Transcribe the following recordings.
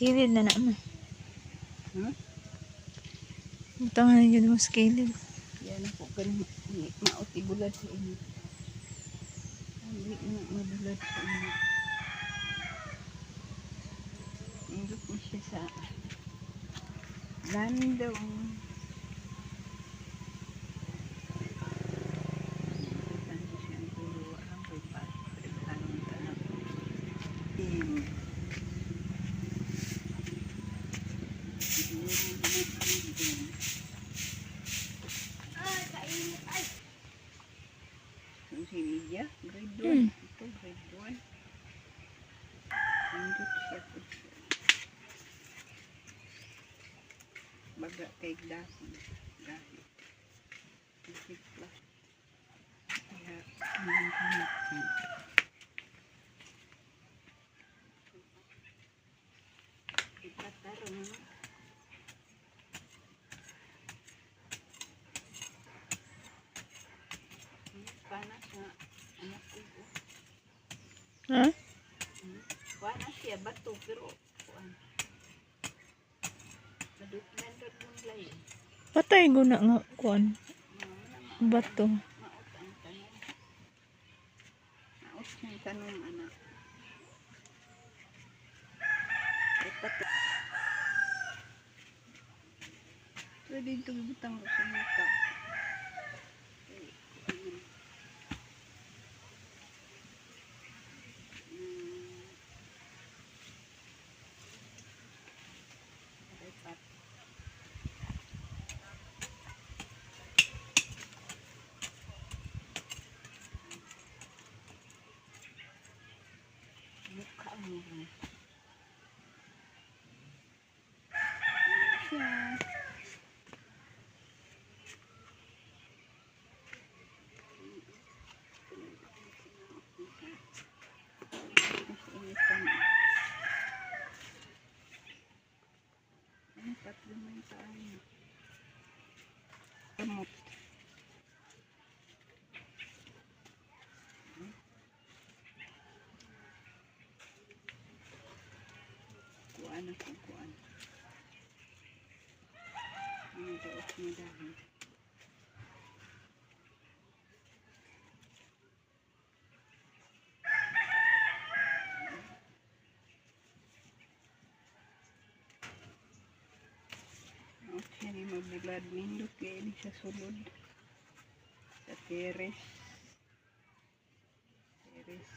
kilid na naman. Hmm? Ito nga yun mo sa kilid. Yan ako ganun. Mautibulad sa inyo. Hindi na mabulad sa inyo. Indot mo siya sa landong. Si Lydia, grade 1. Ito, grade 1. Indot siya po siya. Baga kay dahon. Dahil. Isip lang. Kaya, ipatarong. Panas na anak ko. Ha? Panas siya bato pero kuan. Maduklan ra mong layo. Patay guna nga kuan. Bato. Maot ang tanong. Maot ang tanong anak. Ipato. Pwede ito ibutang mo sa muka. Mukha mo. Siya. Ano tatlo na yung tayo? Kamot. Kuan ako, kuan. Ano daos mo dahil? Okay, ni mabulad nindot kaya ni sa sulod. Sa teres. Teres.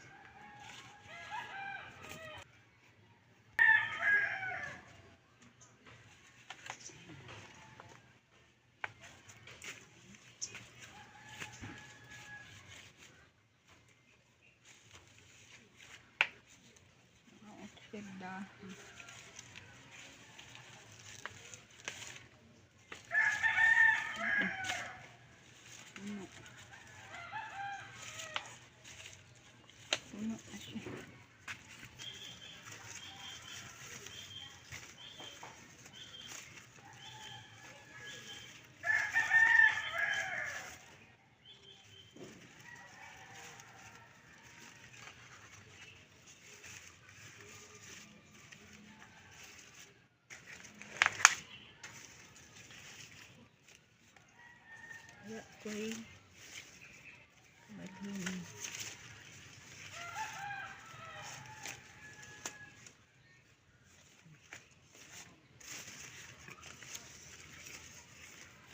Okay, dahil. Puno na siya. Kaya ko'y malhin.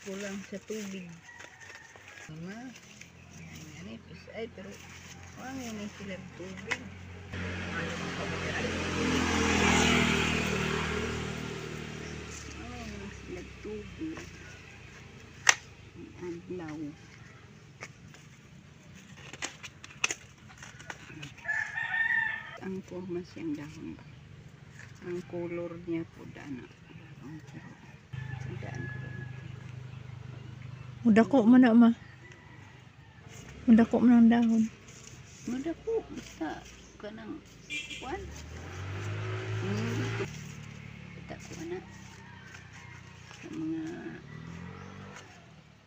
Kulang sa tubig. Mama, yan pisay pero wala nga sila tubig. Wala nga sila tubig. Ang adlaw. Ang forma siyang dahon ba? Ang color niya po dana. Daan ko lang. Mudako man na ma. Mudako man ang dahon. Madako basta kanang kuan. Kita ko na sa mga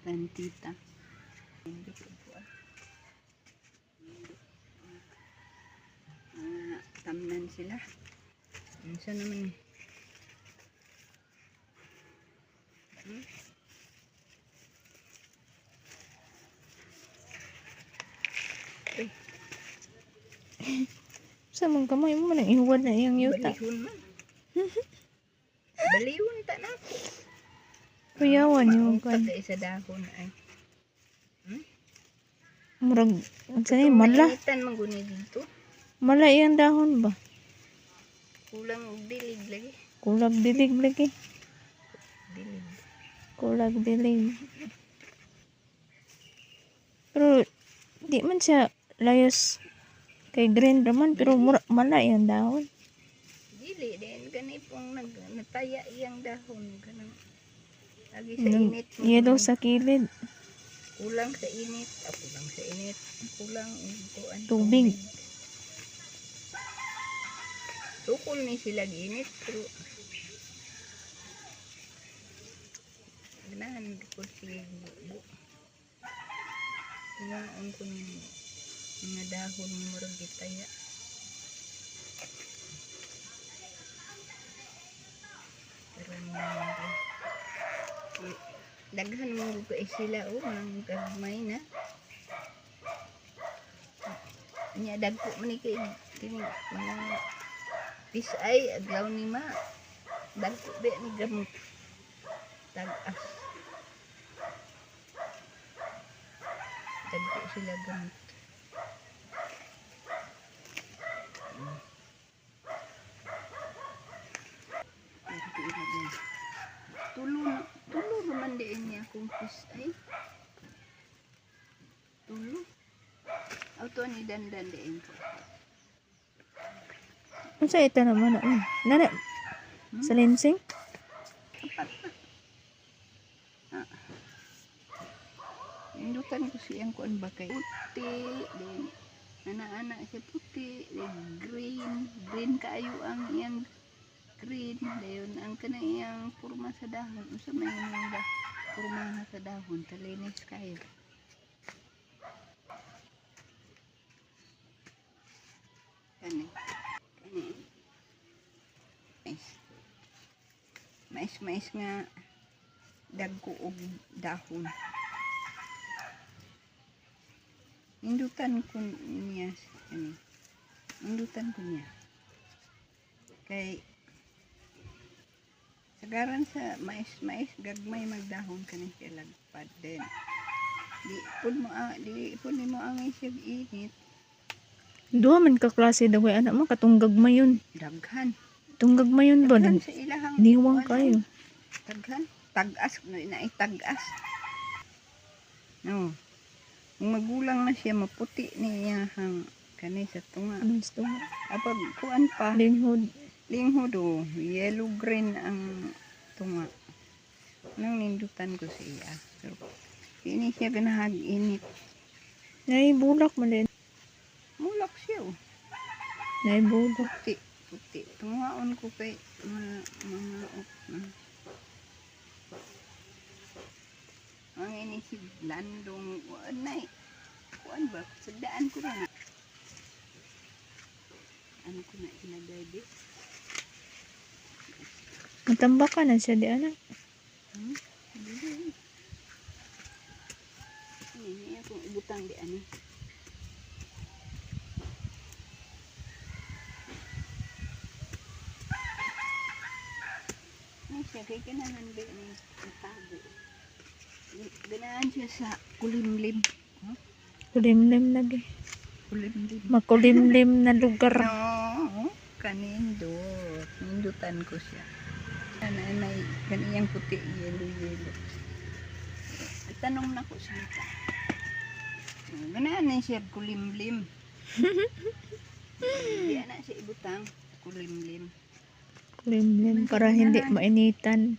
plantita. Hindi ko kuan. Tamnan sila. Minsan naman pre. Sa mong kamay mo nang ihuwad na iyang yuta. Balihon man. Balihon ta na. Kuyawan yung Maungkag kan. ka isa dahon ay. Murag, ang sanay, Itong mala. nainitan man guni dito. Mala iyang dahon ba? Kulang og dilig lagi. Kulag dilig lagi. Dilig. Kulag dilig. Pero, di man siya layos kay green raman. Pero mala iyang dahon. Dili din gani pong nataya iyang dahon kanang lagi sa Nang init. yellow sa kilid. Kulang sa init, kulang sa init, kulang kuan Tubig. Tukol ni sila ginit pero ganahan ko sila buo. Ngaon ko ng mga dahon ng murag gitaya. Pero daghan mo ko sila mga gagmay na. Nya dagko man ni kay kini mga pisay aglaw ni ma. Dagko be ni gamot. Tagas. Dagko sila gamot. Tulo naman din niya kung pisay. Tulo. Auto ni dandan din ko. Ano sa ito naman? Nana, sa lensing? Apat na. Indutan ko siyang kuan ba kay puti, then ana-ana siya puti, then green kaayo ang iyang green, dayon ang kanang iyang porma sa dahon. Unsa may imong porma sa dahon, talinis kayo. Kani. Mais nga dagko og dahon. Indutan ko niya indutan ko niya kay sagaran sa mais gagmay magdahon kani siya lagpad din di pud mo angay siya init. Duha man ka klase daway anak mo katong gagmayon. Daghan Tunggagmayon ba? sa ilahang Niwang kayo. daghan tag-as no inaay tag-as no. Kung magulang na siya, maputi niya hang kanay sa tunga. Ano gusto mo? Apag kuan pa, Linghod. linghod yellow green ang tunga. Nang nindutan ko siya. Pero ini siya pinahag-init. Nay bulak man din. Mulak siya Nay bulak. puti. Tungaon ko kay mga ang ini si landong kuan ba sadaan ko na ano ko na ilagay di Matambak ka na siya di anak. Ini akong ibutang di ani. Ini siya kay ganahan di ni tago. Ganahan siya sa kulimlim. Kulimlim lagi. Kulimlim. Makulimlim na lugar. No, kanindot. Nindutan ko siya. Nanay, kaniyang puti, yellow. Tanong na ko siya. Ganaan na siya kulimlim. Hindi na siya ibutang kulimlim. Kulimlim para hindi mainitan.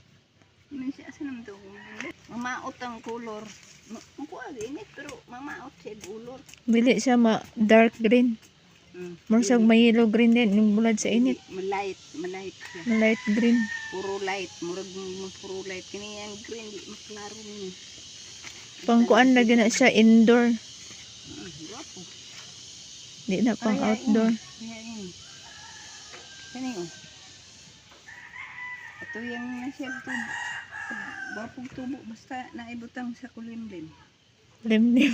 Ano siya asa naman ito? Mamaot ang color. Makuha init pero mamaot siya color. Bili siya dark green. Morsag may yellow green din. Yung bulad sa init. Malight siya. Light green. Puro light. Murag mo puro light. Kani yung green, di maklaro niya. Pangkuan lagi na siya indoor. Guwapo. Di na pang outdoor. Kaya yun. Kani yun. Ito yung nasya tubo. Guwapong tubo. Basta naibutang sa kulimlim. Kulimlim.